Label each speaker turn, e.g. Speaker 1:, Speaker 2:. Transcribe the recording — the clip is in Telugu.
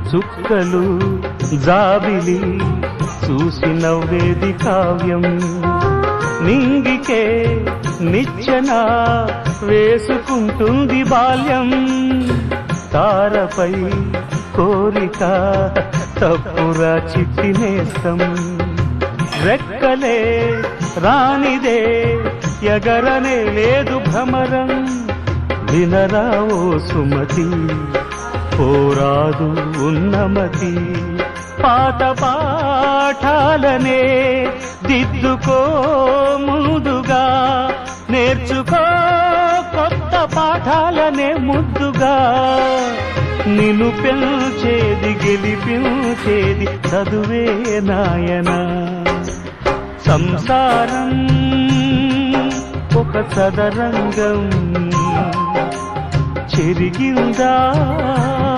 Speaker 1: చుక్కలు జాబిలి చూసి నవ్వేది కావ్యం నింగికే నిచ్చెన వేసుకుంటుంది బాల్యం తారపై కోరిక తప్పురా చిట్టినేస్తం రెక్కలే రానిదే ఎగరనే లేదు భ్రమరం వినరావో సుమతి పోరాదు ఉన్నమతి పాత పాఠాలనే దిద్దుకో ముందుగా నేర్చుకో కొత్త పాఠాలనే ముద్దుగా నిన్ను పెంచేది గెలిపించేది చదువే నాయన సంసారం ఒక సదరంగం చెరిగిందా